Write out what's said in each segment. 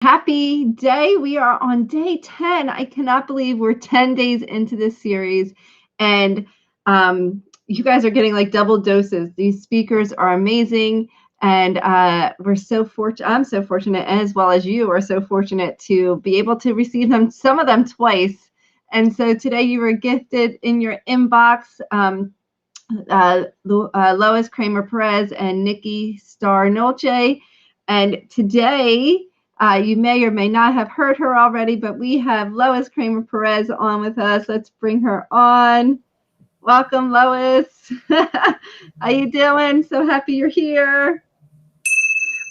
Happy day. We are on day 10. I cannot believe we're 10 days into this series. And you guys are getting like double doses. These speakers are amazing. And we're so fortunate. I'm so fortunate, as well as you are so fortunate to be able to receive them, some of them twice. And so today you were gifted in your inbox. Lois Kramer Perez and Nikki Star Noche. And today, you may or may not have heard her already, but we have Lois Kramer Perez on with us. Let's bring her on. Welcome, Lois. How you doing? So happy you're here.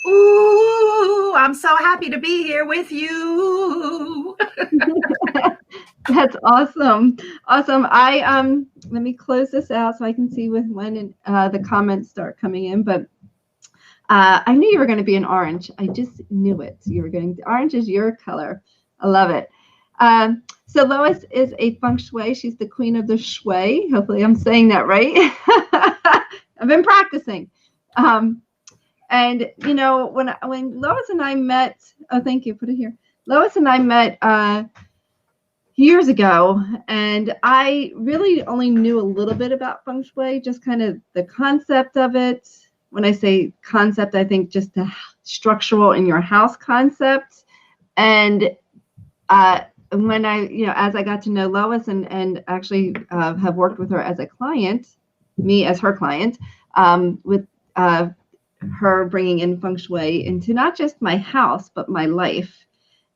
Ooh, I'm so happy to be here with you. That's awesome. Awesome. Let me close this out so I can see when the comments start coming in. But I knew you were going to be an orange. I just knew it. You were going. Orange is your color. I love it. So Lois is a Feng Shui. She's the queen of the Shui. Hopefully, I'm saying that right. I've been practicing. And you know, when Lois and I met. Oh, thank you. Put it here. Lois and I met years ago, and I really only knew a little bit about Feng Shui, just kind of the concept of it. When I say concept, I think just the structural in your house concept. And when as I got to know Lois and actually have worked with her as a client, me as her client, with her bringing in Feng Shui into not just my house, but my life.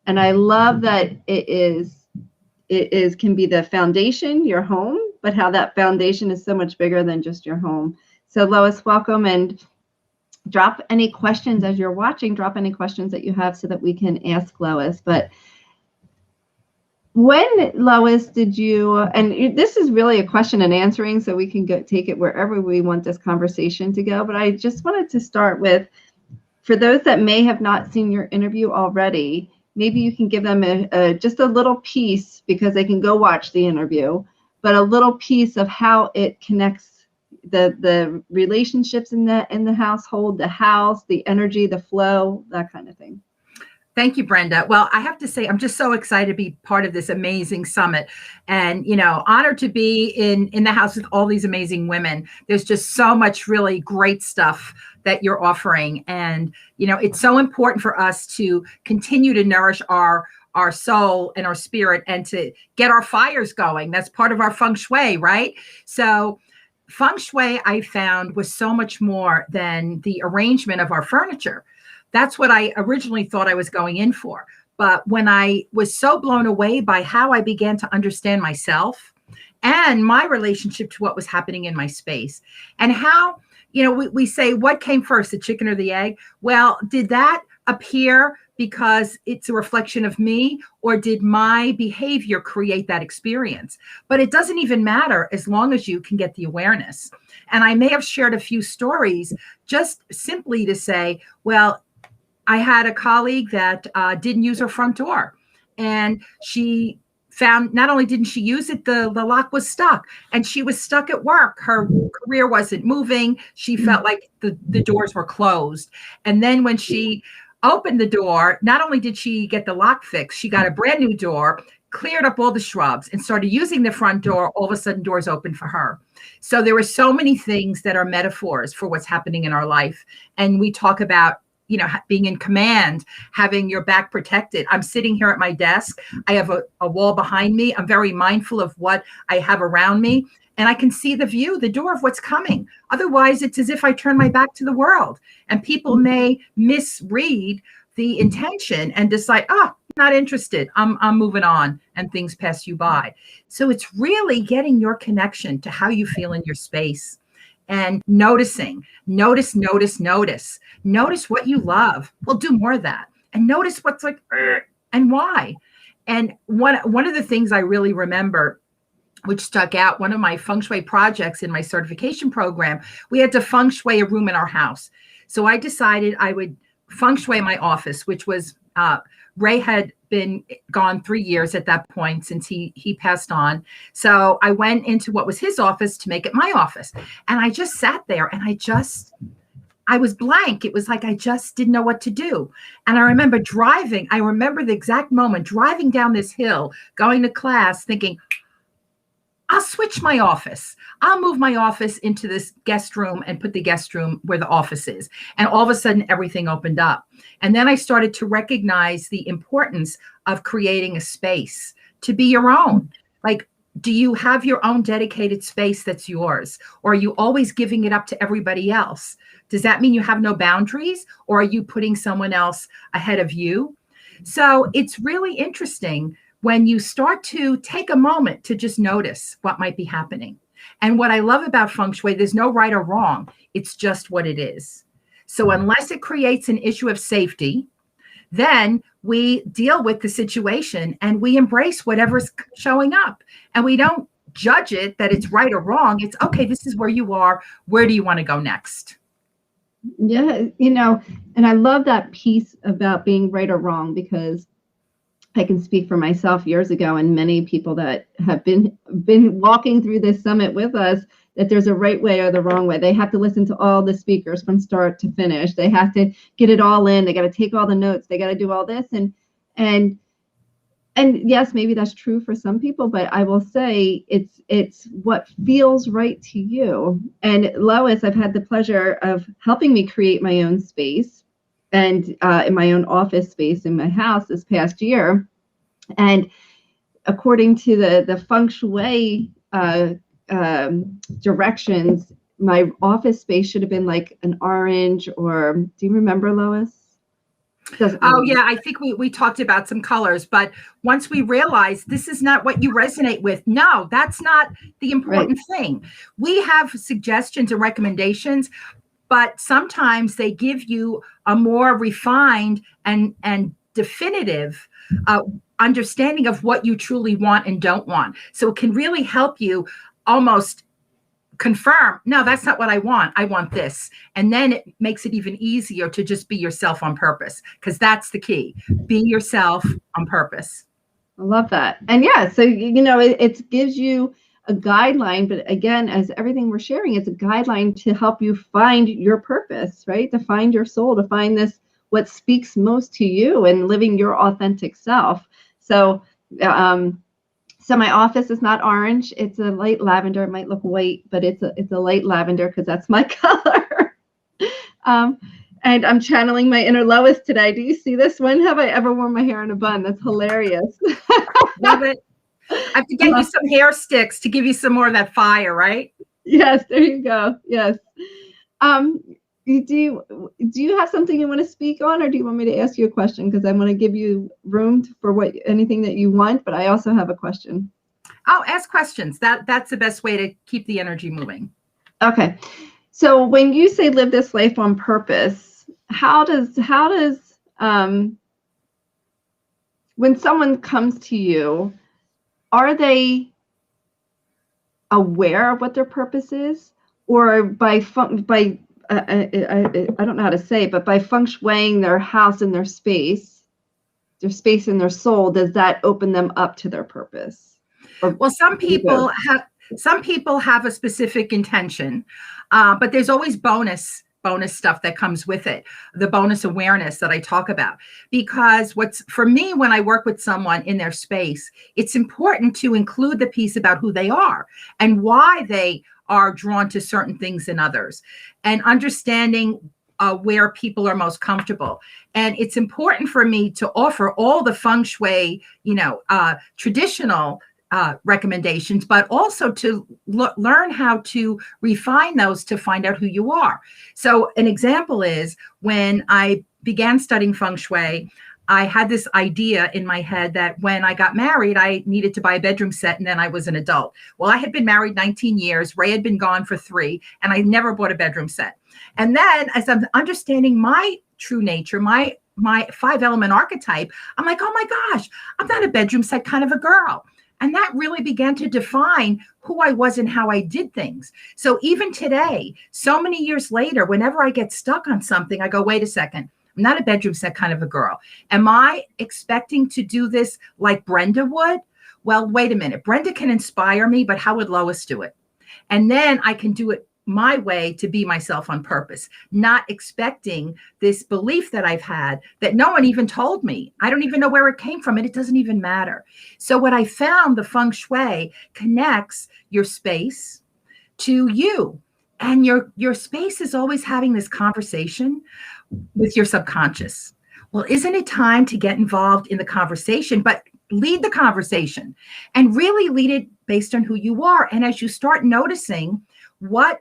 And I love that it can be the foundation, your home, but how that foundation is so much bigger than just your home. So Lois, welcome, and drop any questions as you're watching. Drop any questions that you have so that we can ask Lois. But when, Lois, did you, and this is really a question and answering, so we can take it wherever we want this conversation to go. But I just wanted to start with, for those that may have not seen your interview already, maybe you can give them just a little piece, because they can go watch the interview, but a little piece of how it connects the relationships in the household, the house, the energy, the flow, that kind of thing. Thank you, Brenda. Well, I have to say, I'm just so excited to be part of this amazing summit, and honored to be in the house with all these amazing women. There's just so much really great stuff that you're offering, and it's so important for us to continue to nourish our soul and our spirit, and to get our fires going. That's part of our Feng Shui, right? So Feng Shui, I found, was so much more than the arrangement of our furniture. That's what I originally thought I was going in for. But when I was so blown away by how I began to understand myself and my relationship to what was happening in my space, and how, we say, what came first, the chicken or the egg? Well, did that appear because it's a reflection of me, or did my behavior create that experience? But it doesn't even matter, as long as you can get the awareness. And I may have shared a few stories just simply to say, well, I had a colleague that didn't use her front door, and she found, not only didn't she use it, the lock was stuck, and she was stuck at work. Her career wasn't moving. She felt like the doors were closed. And then when she opened the door, not only did she get the lock fixed, she got a brand new door, cleared up all the shrubs, and started using the front door. All of a sudden, doors opened for her. So there were so many things that are metaphors for what's happening in our life. And we talk about being in command, having your back protected. I'm sitting here at my desk. I have a wall behind me. I'm very mindful of what I have around me, and I can see the view, the door of what's coming. Otherwise, it's as if I turn my back to the world, and people may misread the intention and decide, not interested. I'm moving on, and things pass you by. So it's really getting your connection to how you feel in your space. And notice what you love. Well, do more of that, and notice what's like, and why. And one of the things I really remember, which stuck out, one of my Feng Shui projects in my certification program, we had to Feng Shui a room in our house. So I decided I would Feng Shui my office, which was, Ray had been gone 3 years at that point since he passed on. So I went into what was his office to make it my office. And I just sat there, and I I was blank. It was like I just didn't know what to do. And I remember driving. I remember the exact moment driving down this hill, going to class, thinking, I'll switch my office. I'll move my office into this guest room and put the guest room where the office is. And all of a sudden, everything opened up. And then I started to recognize the importance of creating a space to be your own. Like, do you have your own dedicated space that's yours? Or are you always giving it up to everybody else? Does that mean you have no boundaries? Or are you putting someone else ahead of you? So it's really interesting when you start to take a moment to just notice what might be happening. And what I love about Feng Shui, there's no right or wrong. It's just what it is. So unless it creates an issue of safety, then we deal with the situation and we embrace whatever's showing up. And we don't judge it that it's right or wrong. It's okay, this is where you are. Where do you want to go next? Yeah, and I love that piece about being right or wrong, because I can speak for myself years ago, and many people that have been walking through this summit with us, that there's a right way or the wrong way. They have to listen to all the speakers from start to finish. They have to get it all in. They got to take all the notes. They got to do all this. And yes, maybe that's true for some people, but I will say it's what feels right to you. And Lois, I've had the pleasure of helping me create my own space, and in my own office space in my house this past year. And according to the Feng Shui directions, my office space should have been like an orange, or do you remember, Lois? Yeah, I think we talked about some colors, but once we realize this is not what you resonate with, no, that's not the important thing. We have suggestions and recommendations, but sometimes they give you a more refined and definitive understanding of what you truly want and don't want. So it can really help you almost confirm, no, that's not what I want. I want this. And then it makes it even easier to just be yourself on purpose, because that's the key. Be yourself on purpose. I love that. And yeah, so, it gives you a guideline, but again, as everything we're sharing, it's a guideline to help you find your purpose, right? To find your soul, to find what speaks most to you and living your authentic self. So, so my office is not orange. It's a light lavender. It might look white, but it's a light lavender because that's my color. And I'm channeling my inner Lois today. Do you see this? When have I ever worn my hair in a bun? That's hilarious. Love it. I have to get you some hair sticks to give you some more of that fire, right? Yes, there you go. Yes. Do you have something you want to speak on, or do you want me to ask you a question? Because I want to give you room for anything that you want, but I also have a question. Oh, ask questions. That's the best way to keep the energy moving. Okay. So when you say live this life on purpose, how does when someone comes to you, are they aware of what their purpose is, or I don't know how to say it, but by feng shuiing their house and their space and their soul, does that open them up to their purpose? Well, some people have a specific intention, but there's always bonus stuff that comes with it, the bonus awareness that I talk about. Because for me, when I work with someone in their space, it's important to include the piece about who they are and why they are drawn to certain things in others, and understanding where people are most comfortable. And it's important for me to offer all the feng shui, traditional recommendations, but also to learn how to refine those to find out who you are. So an example is when I began studying feng shui, I had this idea in my head that when I got married, I needed to buy a bedroom set, and then I was an adult. Well, I had been married 19 years. Ray had been gone for 3, and I never bought a bedroom set. And then as I'm understanding my true nature, my 5-element archetype, I'm like, oh my gosh, I'm not a bedroom set kind of a girl. And that really began to define who I was and how I did things. So even today, so many years later, whenever I get stuck on something, I go, wait a second, I'm not a bedroom set kind of a girl. Am I expecting to do this like Brenda would? Well, wait a minute. Brenda can inspire me, but how would Lois do it? And then I can do it my way to be myself on purpose, not expecting this belief that I've had that no one even told me. I don't even know where it came from, and it doesn't even matter. So what I found, the Feng Shui connects your space to you. And your space is always having this conversation with your subconscious. Well, isn't it time to get involved in the conversation, but lead the conversation and really lead it based on who you are? And as you start noticing what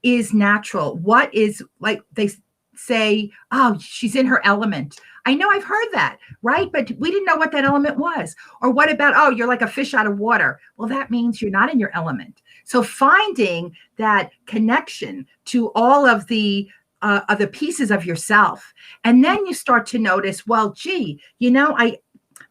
is natural, what is, like they say, oh, she's in her element. I know I've heard that, right? But we didn't know what that element was. Or what about, oh, you're like a fish out of water. Well, that means you're not in your element. So finding that connection to all of the other pieces of yourself. And then you start to notice, well, gee, I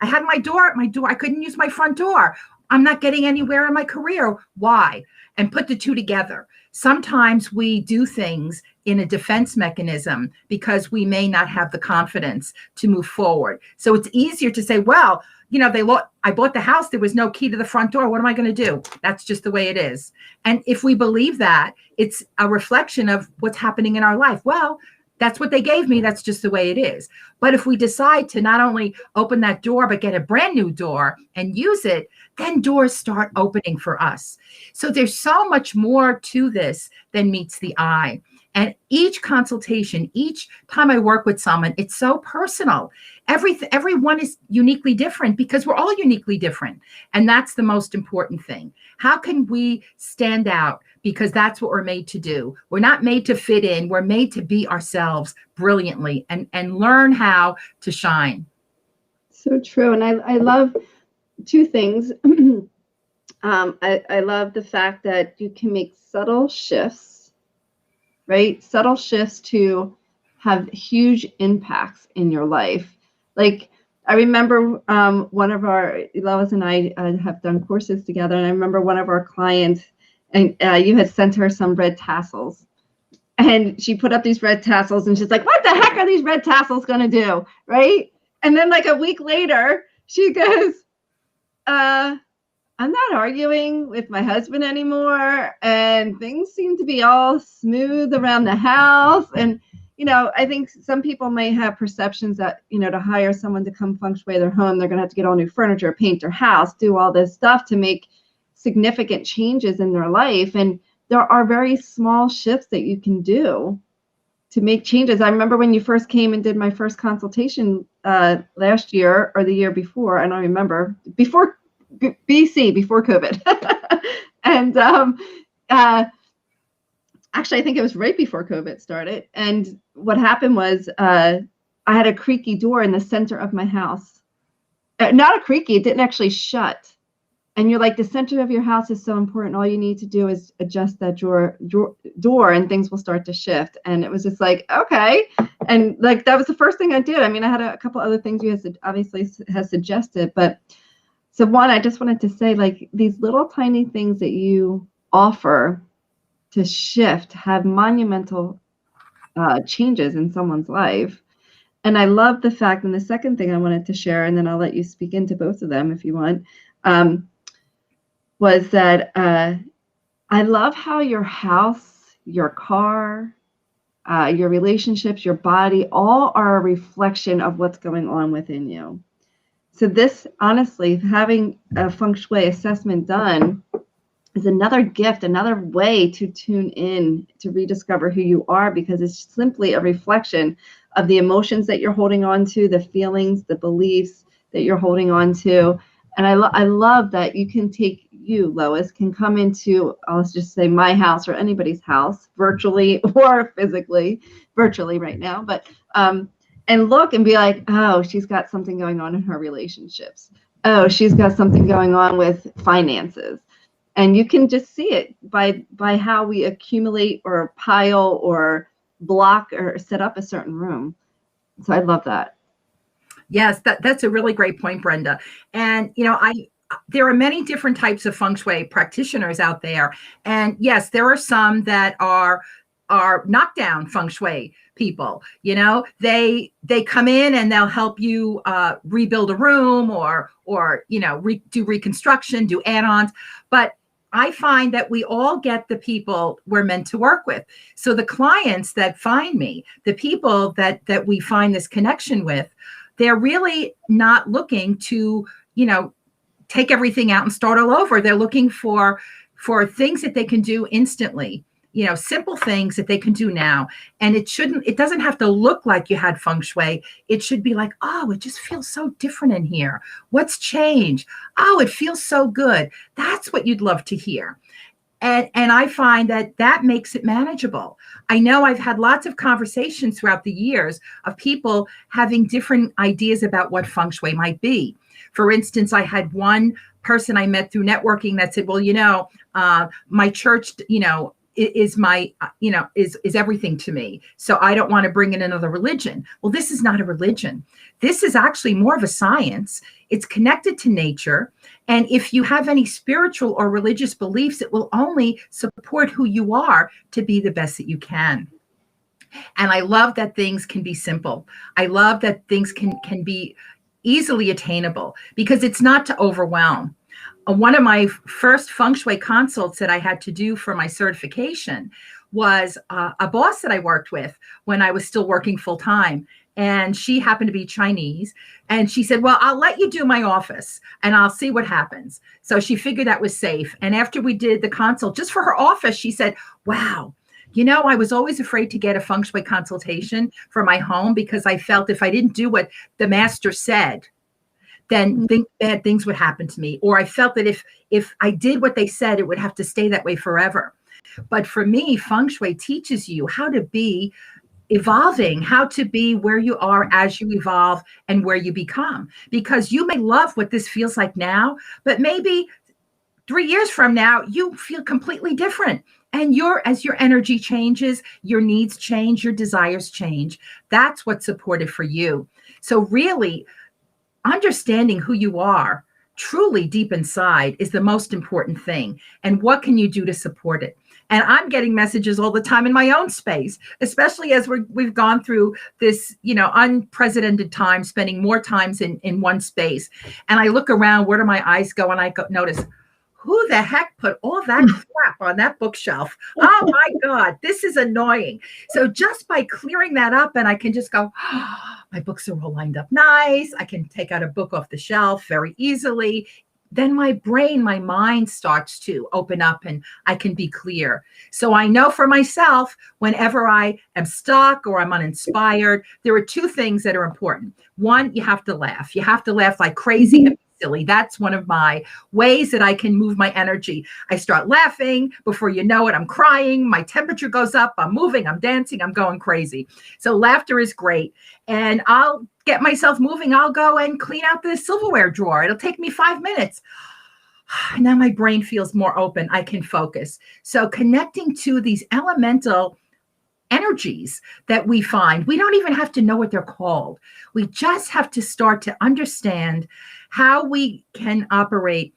had my door, I couldn't use my front door. I'm not getting anywhere in my career. Why? And put the two together. Sometimes we do things in a defense mechanism because we may not have the confidence to move forward. So it's easier to say, well, I bought the house. There was no key to the front door. What am I going to do? That's just the way it is. And if we believe that, it's a reflection of what's happening in our life. Well, that's what they gave me. That's just the way it is. But if we decide to not only open that door, but get a brand new door and use it, then doors start opening for us. So there's so much more to this than meets the eye. And each consultation, each time I work with someone, it's so personal. Everyone is uniquely different because we're all uniquely different. And that's the most important thing. How can we stand out? Because that's what we're made to do. We're not made to fit in. We're made to be ourselves brilliantly and learn how to shine. So true. And I love two things. I love the fact that you can make subtle shifts, right? Subtle shifts to have huge impacts in your life. Like I remember one of our, Lois and I have done courses together. And I remember one of our clients, and you had sent her some red tassels. And she put up these red tassels and she's like, what the heck are these red tassels going to do? Right. And then like a week later, she goes, I'm not arguing with my husband anymore. And things seem to be all smooth around the house. And, I think some people may have perceptions that, to hire someone to come feng shui their home, they're going to have to get all new furniture, paint their house, do all this stuff to make significant changes in their life. And there are very small shifts that you can do to make changes. I remember when you first came and did my first consultation last year or the year before, I don't remember, before COVID. And actually, I think it was right before COVID started. And what happened was I had a creaky door in the center of my house. Not a creaky, it didn't actually shut. And you're like, the center of your house is so important. All you need to do is adjust that door and things will start to shift. And it was just like, okay. And like, that was the first thing I did. I mean, I had a couple other things you obviously has suggested. But so one, I just wanted to say, like, these little tiny things that you offer to shift have monumental changes in someone's life. And I love the fact, and the second thing I wanted to share, and then I'll let you speak into both of them if you want, was that I love how your house, your car, your relationships, your body, all are a reflection of what's going on within you. So this, honestly, having a feng shui assessment done is another gift, another way to tune in to rediscover who you are, because it's simply a reflection of the emotions that you're holding on to, the feelings, the beliefs that you're holding on to. And I love that you, Lois, can come into, I'll just say my house or anybody's house, virtually or physically, virtually right now, but and look and be like, oh, she's got something going on in her relationships. Oh, she's got something going on with finances. And you can just see it by how we accumulate or pile or block or set up a certain room. So I love that. Yes, that's a really great point, Brenda. And, there are many different types of feng shui practitioners out there. And yes, there are some that are knockdown feng shui people. They come in and they'll help you rebuild a room or do reconstruction, do add-ons. But I find that we all get the people we're meant to work with. So the clients that find me, the people that we find this connection with, they're really not looking to, take everything out and start all over. They're looking for things that they can do instantly, simple things that they can do now. And it doesn't have to look like you had feng shui. It should be like, oh, it just feels so different in here. What's changed? Oh, it feels so good. That's what you'd love to hear. And I find that makes it manageable. I know I've had lots of conversations throughout the years of people having different ideas about what feng shui might be. For instance, I had one person I met through networking that said, well, my church, is my, is everything to me. So I don't want to bring in another religion. Well, this is not a religion. This is actually more of a science. It's connected to nature. And if you have any spiritual or religious beliefs, it will only support who you are to be the best that you can. And I love that things can be simple. I love that things can be easily attainable, because it's not to overwhelm. One of my first feng shui consults that I had to do for my certification was a boss that I worked with when I was still working full time. And she happened to be Chinese. And she said, well, I'll let you do my office and I'll see what happens. So she figured that was safe. And after we did the consult just for her office, she said, wow, I was always afraid to get a feng shui consultation for my home, because I felt if I didn't do what the master said, then bad things would happen to me. Or I felt that if I did what they said, it would have to stay that way forever. But for me, feng shui teaches you how to be evolving, how to be where you are as you evolve and where you become. Because you may love what this feels like now, but maybe 3 years from now, you feel completely different. And as your energy changes, your needs change, your desires change. That's what's supportive for you. So really, understanding who you are truly deep inside is the most important thing. And what can you do to support it? And I'm getting messages all the time in my own space, especially as we've gone through this, unprecedented time, spending more times in one space. And I look around, where do my eyes go? And I notice, who the heck put all that crap on that bookshelf? Oh my God, this is annoying. So just by clearing that up, and I can just go, oh, my books are all lined up nice. I can take out a book off the shelf very easily. Then my mind starts to open up and I can be clear. So I know for myself, whenever I am stuck or I'm uninspired, there are two things that are important. One, you have to laugh. You have to laugh like crazy and silly. That's one of my ways that I can move my energy. I start laughing. Before you know it, I'm crying. My temperature goes up. I'm moving. I'm dancing. I'm going crazy. So laughter is great. And I'll get myself moving. I'll go and clean out the silverware drawer. It'll take me 5 minutes. Now my brain feels more open. I can focus. So connecting to these elemental energies that we find, we don't even have to know what they're called. We just have to start to understand how we can operate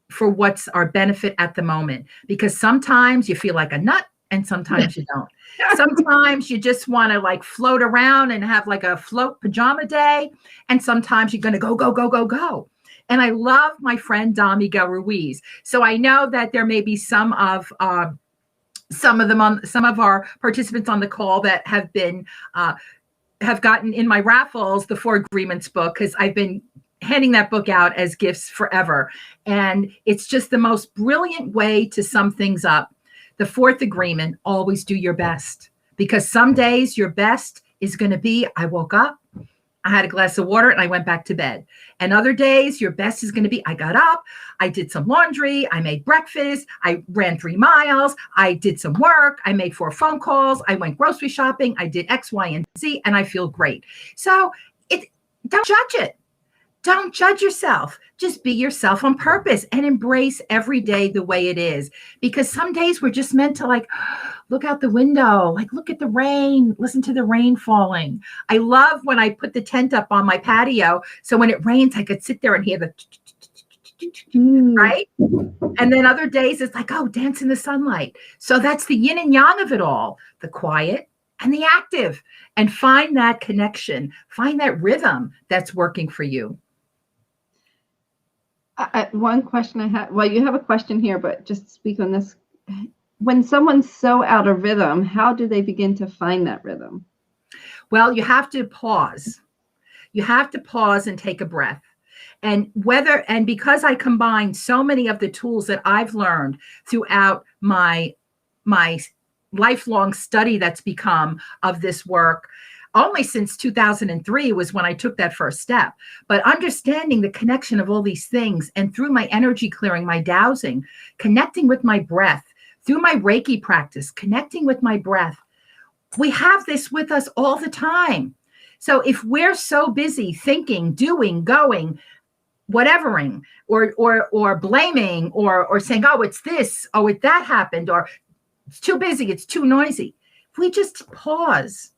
for what's our benefit at the moment. Because sometimes you feel like a nut and sometimes you don't. Sometimes you just want to float around and have a float pajama day. And sometimes you're going to go, go, go, go, go. And I love my friend Miguel Ruiz. So I know that there may be some of our participants on the call that have gotten in my raffles the Four Agreements book, because I've been handing that book out as gifts forever. And it's just the most brilliant way to sum things up. The fourth agreement: always do your best, because some days your best is going to be, I woke up, I had a glass of water and I went back to bed. And other days, your best is going to be, I got up, I did some laundry, I made breakfast, I ran 3 miles, I did some work, I made 4 phone calls, I went grocery shopping, I did X, Y, and Z, and I feel great. So don't judge it. Don't judge yourself. Just be yourself on purpose and embrace every day the way it is. Because some days we're just meant to look out the window, look at the rain, listen to the rain falling. I love when I put the tent up on my patio, so when it rains, I could sit there and hear the right? And then other days it's dance in the sunlight. So that's the yin and yang of it all, the quiet and the active. And find that connection, find that rhythm that's working for you. One question I had, well, you have a question here, but just speak on this. When someone's so out of rhythm, how do they begin to find that rhythm? Well, you have to pause. You have to pause and take a breath. And because I combine so many of the tools that I've learned throughout my lifelong study that's become of this work, only since 2003 was when I took that first step. But understanding the connection of all these things, and through my energy clearing, my dowsing, connecting with my breath, through my Reiki practice, connecting with my breath, we have this with us all the time. So if we're so busy thinking, doing, going, whatevering, or blaming, or saying, oh, it's this, oh, that happened, or it's too busy, it's too noisy. If we just pause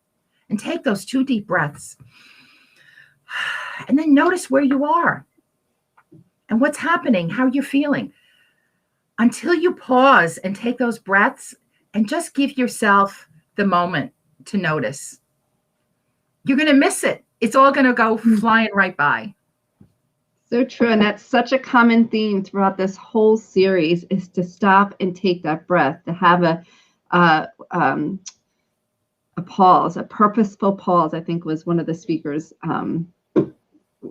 and take those 2 deep breaths, and then notice where you are and what's happening, how you're feeling. Until you pause and take those breaths and just give yourself the moment to notice, you're going to miss it. It's all going to go flying right by. So true. And that's such a common theme throughout this whole series, is to stop and take that breath, to have a pause, a purposeful pause, I think was one of the speakers'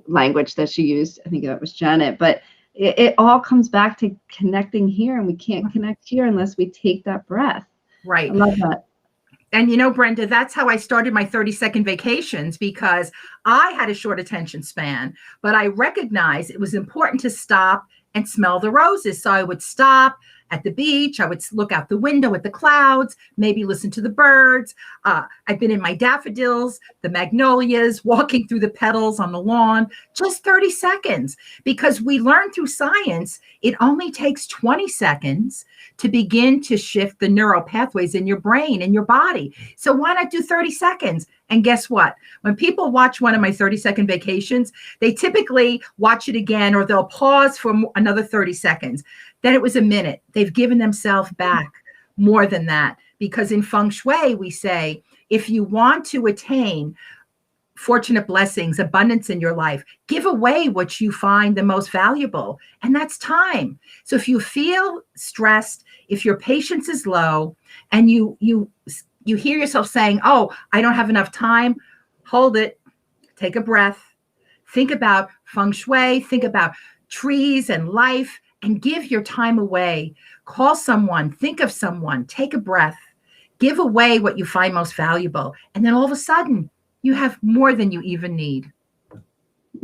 language that she used. I think that was Janet. But it all comes back to connecting here, and we can't connect here unless we take that breath. Right. I love that. And you know, Brenda, that's how I started my 30-second vacations, because I had a short attention span, but I recognized it was important to stop and smell the roses. So I would stop at the beach. I would look out the window at the clouds, maybe listen to the birds. I've been in my daffodils, the magnolias, walking through the petals on the lawn, just 30 seconds, because we learned through science, it only takes 20 seconds to begin to shift the neural pathways in your brain and your body. So why not do 30 seconds? And guess what? When people watch one of my 30-second vacations, they typically watch it again, or they'll pause for another 30 seconds. Then it was a minute. They've given themselves back more than that. Because in Feng Shui, we say, if you want to attain fortunate blessings, abundance in your life, give away what you find the most valuable, and that's time. So if you feel stressed, if your patience is low, and you hear yourself saying, oh, I don't have enough time, hold it, take a breath, think about Feng Shui, think about trees and life, and give your time away. Call someone, think of someone, take a breath, give away what you find most valuable, and then all of a sudden, you have more than you even need.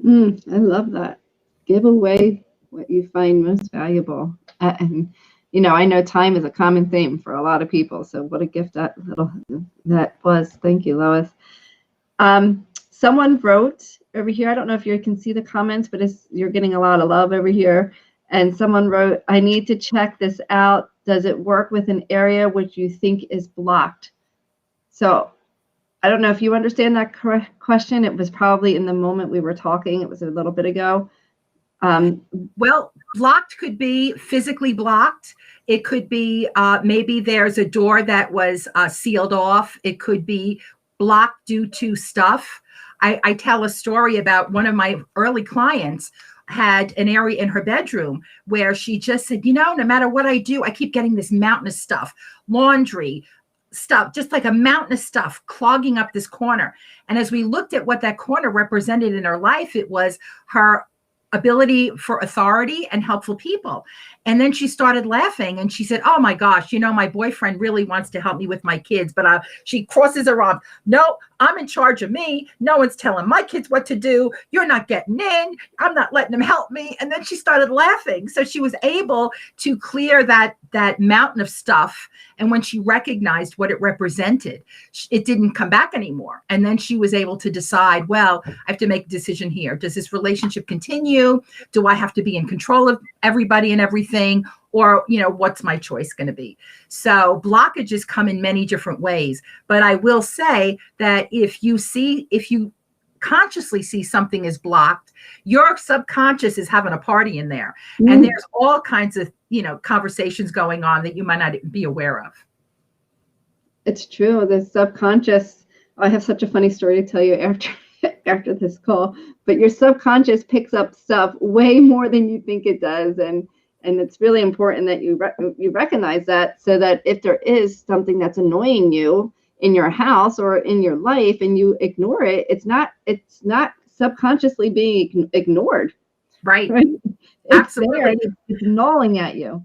I love that. Give away what you find most valuable. And, you know, I know time is a common theme for a lot of people. So what a gift that was. Thank you, Lois. Someone wrote over here, I don't know if you can see the comments, but you're getting a lot of love over here. And someone wrote, I need to check this out. Does it work with an area which you think is blocked? So I don't know if you understand that question. It was probably in the moment we were talking. It was a little bit ago. Well, blocked could be physically blocked. It could be maybe there's a door that was sealed off. It could be blocked due to stuff. I tell a story about one of my early clients had an area in her bedroom where she just said, you know, no matter what I do, I keep getting this mountain of stuff, laundry, stuff, just like a mountain of stuff clogging up this corner. And as we looked at what that corner represented in her life, it was her ability for authority and helpful people. And then she started laughing and she said, oh my gosh, you know, my boyfriend really wants to help me with my kids, but she crosses her arms. No, I'm in charge of me. No one's telling my kids what to do. You're not getting in. I'm not letting them help me. And then she started laughing. So she was able to clear that mountain of stuff. And when she recognized what it represented, it didn't come back anymore. And then she was able to decide, well, I have to make a decision here. Does this relationship continue? Do I have to be in control of everybody and everything? Or, you know, what's my choice going to be? So blockages come in many different ways. But I will say that if you consciously see something is blocked, your subconscious is having a party in there. And there's all kinds of, you know, conversations going on that you might not be aware of. It's true. The subconscious, I have such a funny story to tell you after after this call, but your subconscious picks up stuff way more than you think it does. And it's really important that you recognize that, so that if there is something that's annoying you in your house or in your life and you ignore it, it's not subconsciously being ignored. Right. Right? It's Absolutely. there. It's gnawing at you.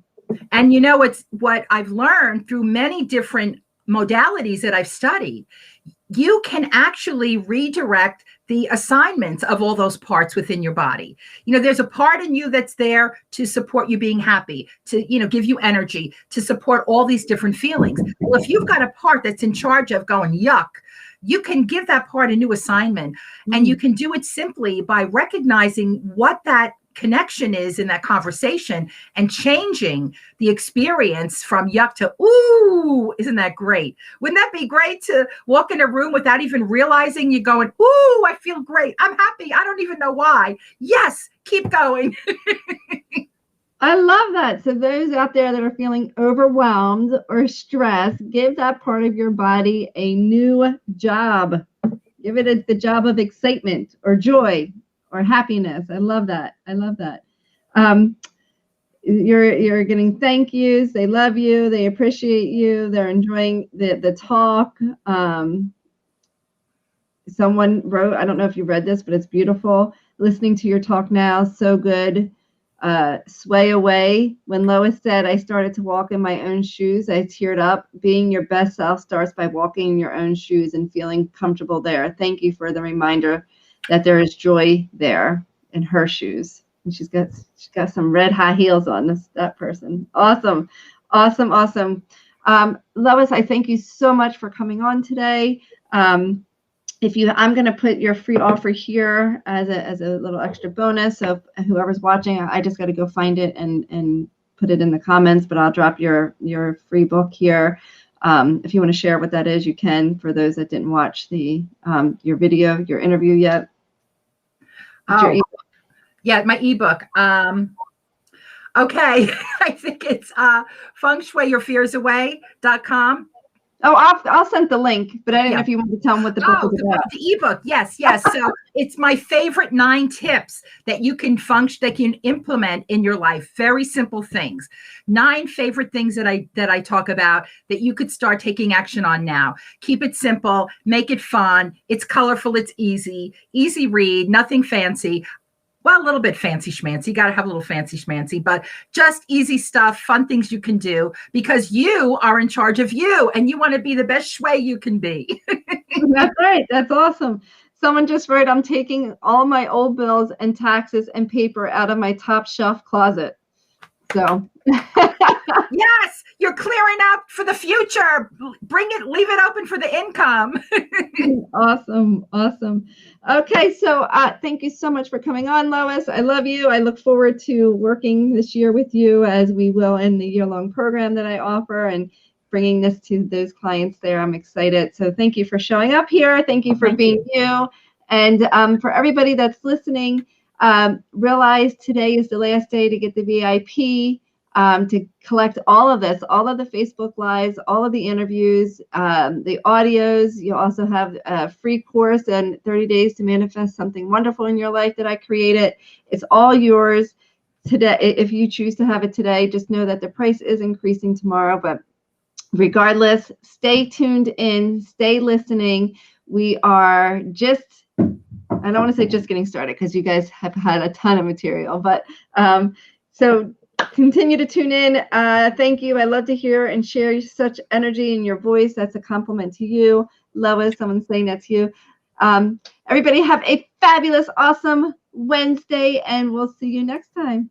And you know, it's what I've learned through many different modalities that I've studied. You can actually redirect the assignments of all those parts within your body. You know, there's a part in you that's there to support you being happy, to, you know, give you energy, to support all these different feelings. Well, if you've got a part that's in charge of going, yuck, you can give that part a new assignment. And you can do it simply by recognizing what that connection is in that conversation and changing the experience from yuck to, ooh, isn't that great? Wouldn't that be great to walk in a room without even realizing you're going, ooh, I feel great. I'm happy. I don't even know why. Yes, keep going. I love that. So those out there that are feeling overwhelmed or stressed, give that part of your body a new job. Give it the job of excitement or joy or happiness. I love that. I love that. You're getting thank yous. They love you. They appreciate you. They're enjoying the talk. Someone wrote, I don't know if you read this, but it's beautiful. Listening to your talk now, so good. Sway away. When Lois said, I started to walk in my own shoes, I teared up. Being your best self starts by walking in your own shoes and feeling comfortable there. Thank you for the reminder that there is joy there in her shoes. And she's got some red high heels on, that person. Awesome. Lois, I thank you so much for coming on today. I'm going to put your free offer here as a little extra bonus. So whoever's watching, I just got to go find it and put it in the comments, but I'll drop your free book here. If you want to share what that is, you can, for those that didn't watch your interview yet. Oh, yeah, my ebook. Okay. I think it's fengshuiyourfearsaway.com. Oh, I'll send the link, but I didn't know if you wanted to tell them what the book is about. The ebook. Yes. So it's my favorite 9 tips that you can implement in your life. Very simple things. 9 favorite things that I talk about that you could start taking action on now. Keep it simple, make it fun. It's colorful. It's easy read, nothing fancy. Well, a little bit fancy schmancy. You got to have a little fancy schmancy, but just easy stuff, fun things you can do, because you are in charge of you and you want to be the best shui you can be. That's right. That's awesome. Someone just wrote, I'm taking all my old bills and taxes and paper out of my top shelf closet. So yes, you're clearing up for the future. Leave it open for the income. Awesome. Okay, so thank you so much for coming on, Lois. I love you. I look forward to working this year with you, as we will in the year-long program that I offer, and bringing this to those clients there. I'm excited. So thank you for showing up here. Thank you for being you. And for everybody that's listening, realize today is the last day to get the VIP. To collect all of this, all of the Facebook Lives, all of the interviews, the audios. You'll also have a free course and 30 days to manifest something wonderful in your life that I created. It's all yours today. If you choose to have it today, just know that the price is increasing tomorrow. But regardless, stay tuned in, stay listening. We are just, I don't want to say just getting started, because you guys have had a ton of material, but so continue to tune in. Thank you. I love to hear and share such energy in your voice. That's a compliment to you. Lois, someone's saying that's you. Everybody have a fabulous, awesome Wednesday, and we'll see you next time.